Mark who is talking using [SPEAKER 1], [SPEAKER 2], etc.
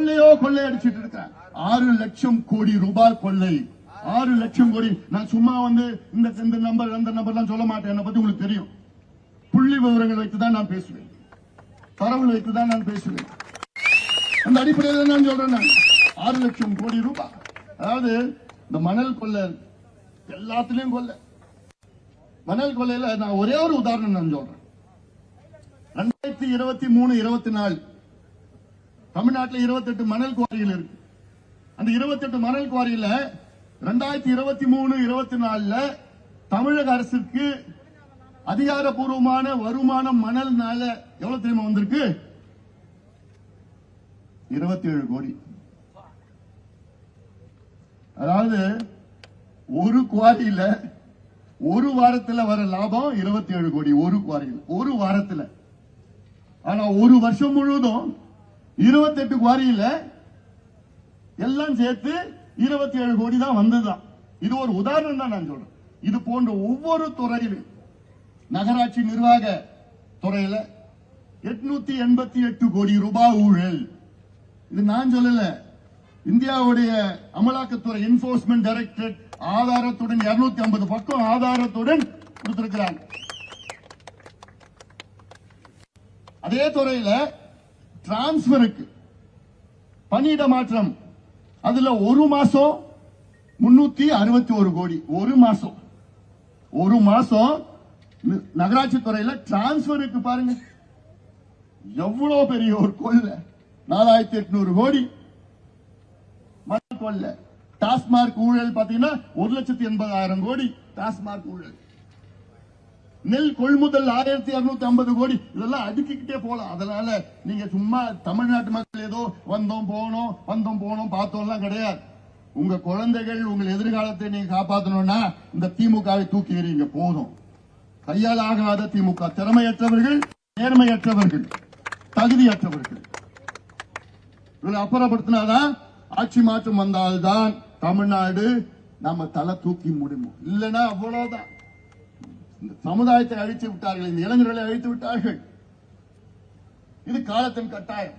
[SPEAKER 1] எங்கெங்கயோ கொள்ளை அடிச்சிட்டு இருக்க. 6 லட்சம் கோடி ரூபாய் கொள்ளை. 6 லட்சம் கோடி. நான் சும்மா இந்த நம்பர் அந்த நம்பர்லாம் சொல்ல மாட்டேன். என்னை பத்தி உங்களுக்கு தெரியும். புள்ளி விவரங்கள் வைத்துதான் நான் பேசுவேன், தரவுகள் வைத்துதான் நான் பேசுவேன். அந்த அடிப்படையில் நான் சொல்றேன். 6 லட்சம் கோடி ரூபாய். அதாவது இந்த மணல் கொள்ளை எல்லாத்திலையும் கொள்ளை. மணல் கொள்ளையில நான் ஒரே ஒரு உதாரணம் நான் சொல்றேன். 2023-24 தமிழ்நாட்டில் 28 மணல் குவாரிகள் இருக்கு. அந்த 28 மணல் குவாரியில 2023-24 தமிழக அரசுக்கு அதிகாரப்பூர்வமான வருமானம் மணல்னால எவ்வளவு தெரியுமா வந்திருக்கு? 27 கோடி. அதாவது ஒரு குவாரியில ஒரு வாரத்தில் வர லாபம் 27 கோடி. ஒரு குவாரியில் ஒரு வாரத்தில். ஆனா ஒரு வருஷம் முழுவதும் 28 குவாரியில எல்லாம் சேர்த்து 27 கோடி தான் வந்ததுதான். இது ஒரு உதாரணம் தான் நான் சொல்றேன். இது போன்ற ஒவ்வொரு துறையிலும் நகராட்சி நிர்வாக துறையில 888 கோடி ரூபாய் ஊழல். இது நான் சொல்லல, இந்தியாவுடைய அமலாக்கத்துறை என்போர்ஸ்மெண்ட் டைரக்டரேட் ஆதாரத்துடன் 250 பக்கம் ஆதாரத்துடன் கொடுத்திருக்கிறாங்க. அதே துறையில டிரான்ஸ்பருக்கு பணியிட மாற்றம், அதுல ஒரு மாசம் 361 கோடி. ஒரு மாசம் நகராட்சி துறையில டிரான்ஸ்பருக்கு பாருங்க எவ்வளவு பெரிய ஒரு கொள்ளை. 4800 கோடி மணல் கொள்ளை. டாஸ்மார்க் ஊழல் பாத்தீங்கன்னா 1,80,000 கோடி டாஸ்மார்க் ஊழல். நெல் கொள்முதல் 1250 கோடி. இதெல்லாம் அடுக்கிக்கிட்டே போலாம். அதனால நீங்க சும்மா தமிழ்நாட்டு மக்கள் ஏதோ வந்தோம் போனோம் பார்த்தோம்லாம் கிடையாது. உங்க குழந்தைகள் உங்கள் எதிர்காலத்தை நீங்க காப்பாற்றணும்னா இந்த திமுகவை தூக்கி எறிங்க போதும். கையால் ஆகாத திமுக, திறமையற்றவர்கள், நேர்மையற்றவர்கள், தகுதியற்றவர்கள், இவங்களை அப்புறப்படுத்தினாதான் ஆட்சி மாற்றம் வந்தால்தான் தமிழ்நாடு நம்ம தலை தூக்கி முடியும். இல்லைன்னா அவ்வளவுதான். இந்த சமுதாயத்தை அழித்து விட்டார்கள், இந்த இளைஞர்களை அழித்து விட்டார்கள். இது காலத்தின் கட்டாயம்.